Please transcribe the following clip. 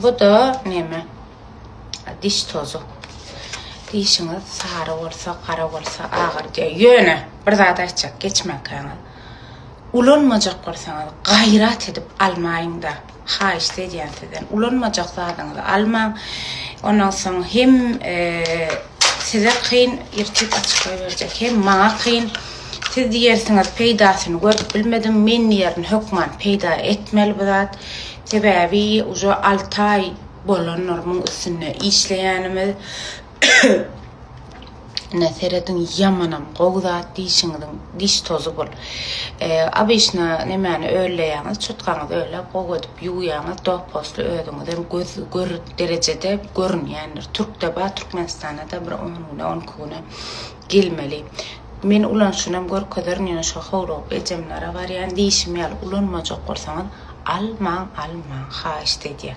Bu da neme? Diş tozu. Dişiniz sarı olsa, kara olsa, ağır diye yöne. Bir zat açacak, geçmek kanal. Ulanmacak bolsaňyz gayrat edip almayın da. Ha işte diýensizden. Ulanmacak zadyňyzy almaň. Ondan soň hem size kıyın irtip açıklayı verecek. Hem maňa kıyın. Siz diýersiňiz peýdasyny görüp bilmedim. Men ýerini hökman peýda etmeli bu zat. Sebäbi ujo 6 ay bolanlarmyň üstüne işleýänimiz. Neseredin yamanam gowda dişiňiň diş tozu bol. Abyşna nemeni öýleýäňiz, çutgaňyz öýle gow edip ýuýýaňyz dopposly özüňizden gör derejede görünýändir. Türkde ba Türkmenistanda da bir 10 güne 10 güne gelmeli. Men ulan şunam görkezern ýene şo howrop ejemlere barýan dişimi al ulanmajak bolsaňyz almaň ha işte diýär.